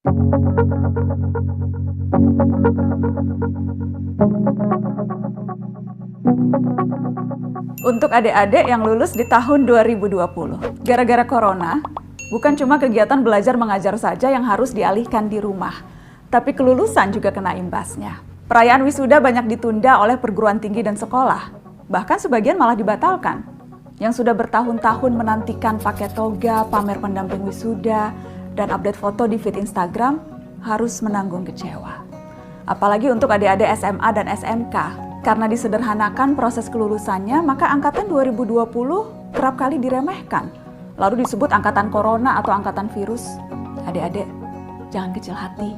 Untuk adik-adik yang lulus di tahun 2020, gara-gara corona, bukan cuma kegiatan belajar mengajar saja yang harus dialihkan di rumah, tapi kelulusan juga kena imbasnya. Perayaan wisuda banyak ditunda oleh perguruan tinggi dan sekolah, bahkan sebagian malah dibatalkan. Yang sudah bertahun-tahun menantikan pakai toga, pamer pendamping wisuda, dan update foto di feed Instagram harus menanggung kecewa. Apalagi untuk adik-adik SMA dan SMK, karena disederhanakan proses kelulusannya, maka angkatan 2020 kerap kali diremehkan. Lalu disebut angkatan corona atau angkatan virus. Adik-adik, jangan kecil hati.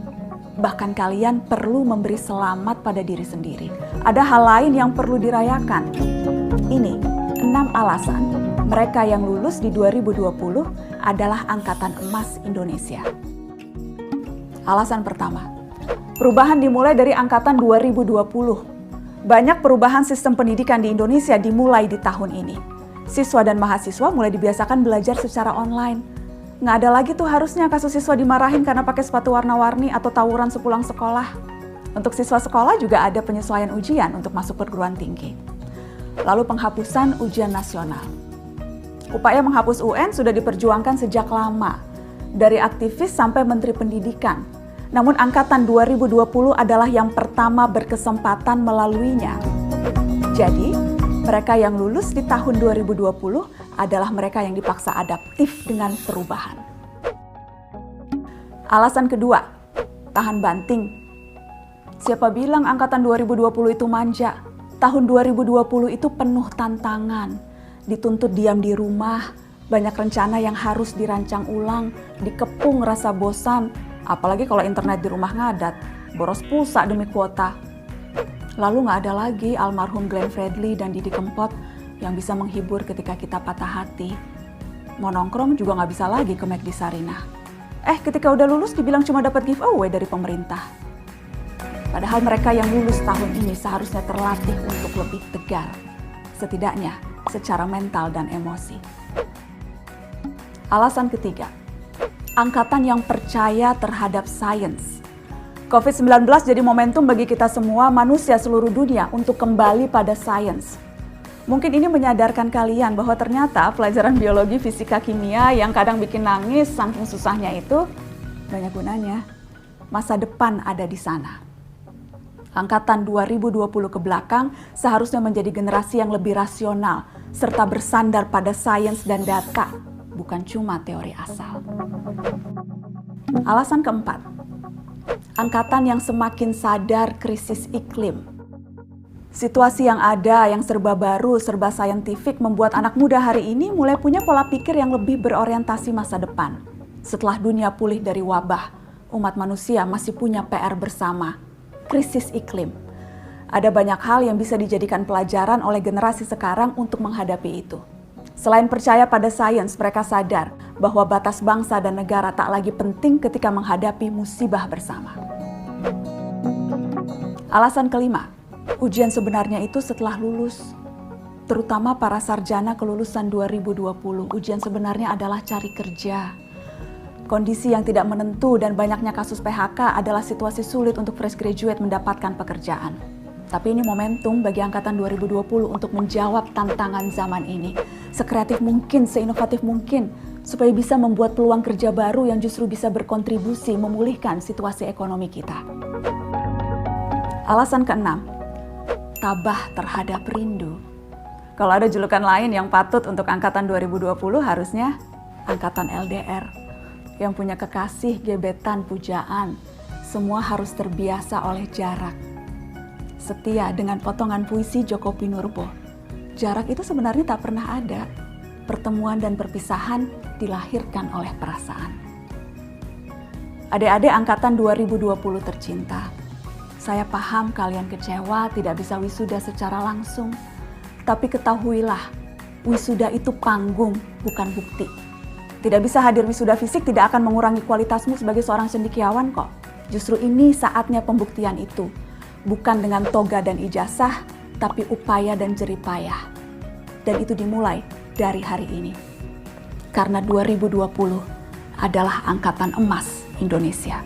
Bahkan kalian perlu memberi selamat pada diri sendiri. Ada hal lain yang perlu dirayakan. Ini 6 alasan mereka yang lulus di 2020 adalah angkatan emas Indonesia. Alasan pertama, perubahan dimulai dari angkatan 2020. Banyak perubahan sistem pendidikan di Indonesia dimulai di tahun ini. Siswa dan mahasiswa mulai dibiasakan belajar secara online. Nggak ada lagi tuh harusnya kasus siswa dimarahin karena pakai sepatu warna-warni atau tawuran sepulang sekolah. Untuk siswa sekolah juga ada penyesuaian ujian untuk masuk perguruan tinggi. Lalu penghapusan ujian nasional. Upaya menghapus UN sudah diperjuangkan sejak lama, dari aktivis sampai Menteri Pendidikan. Namun angkatan 2020 adalah yang pertama berkesempatan melaluinya. Jadi, mereka yang lulus di tahun 2020 adalah mereka yang dipaksa adaptif dengan perubahan. Alasan kedua, tahan banting. Siapa bilang angkatan 2020 itu manja? Tahun 2020 itu penuh tantangan. Dituntut diam di rumah, banyak rencana yang harus dirancang ulang, dikepung rasa bosan, apalagi kalau internet di rumah ngadat, boros pulsa demi kuota. Lalu nggak ada lagi almarhum Glenn Fredly dan Didi Kempot yang bisa menghibur ketika kita patah hati. Mau nongkrong juga nggak bisa lagi ke McD Sarinah. Ketika udah lulus dibilang cuma dapat giveaway dari pemerintah. Padahal mereka yang lulus tahun ini seharusnya terlatih untuk lebih tegar. Setidaknya secara mental dan emosi. Alasan ketiga, angkatan yang percaya terhadap sains. COVID-19 jadi momentum bagi kita semua manusia seluruh dunia untuk kembali pada sains. Mungkin ini menyadarkan kalian bahwa ternyata pelajaran biologi, fisika, kimia yang kadang bikin nangis saking susahnya itu banyak gunanya. Masa depan ada di sana. Angkatan 2020 ke belakang seharusnya menjadi generasi yang lebih rasional serta bersandar pada sains dan data, bukan cuma teori asal. Alasan keempat, angkatan yang semakin sadar krisis iklim. Situasi yang ada, yang serba baru, serba saintifik membuat anak muda hari ini mulai punya pola pikir yang lebih berorientasi masa depan. Setelah dunia pulih dari wabah, umat manusia masih punya PR bersama, krisis iklim. Ada banyak hal yang bisa dijadikan pelajaran oleh generasi sekarang untuk menghadapi itu. Selain percaya pada sains, mereka sadar bahwa batas bangsa dan negara tak lagi penting ketika menghadapi musibah bersama. Alasan kelima, ujian sebenarnya itu setelah lulus. Terutama para sarjana kelulusan 2020, ujian sebenarnya adalah cari kerja. Kondisi yang tidak menentu dan banyaknya kasus PHK adalah situasi sulit untuk fresh graduate mendapatkan pekerjaan. Tapi ini momentum bagi angkatan 2020 untuk menjawab tantangan zaman ini. Sekreatif mungkin, seinovatif mungkin, supaya bisa membuat peluang kerja baru yang justru bisa berkontribusi memulihkan situasi ekonomi kita. Alasan keenam, tabah terhadap rindu. Kalau ada julukan lain yang patut untuk angkatan 2020 harusnya angkatan LDR. Yang punya kekasih, gebetan, pujaan, semua harus terbiasa oleh jarak. Setia dengan potongan puisi Djoko Pinurbo. Jarak itu sebenarnya tak pernah ada. Pertemuan dan perpisahan dilahirkan oleh perasaan. Adik-adik angkatan 2020 tercinta, saya paham kalian kecewa tidak bisa wisuda secara langsung. Tapi ketahuilah, wisuda itu panggung, bukan bukti. Tidak bisa hadir wisuda fisik tidak akan mengurangi kualitasmu sebagai seorang cendekiawan kok. Justru ini saatnya pembuktian itu. Bukan dengan toga dan ijazah, tapi upaya dan jeripayah. Dan itu dimulai dari hari ini. Karena 2020 adalah angkatan emas Indonesia.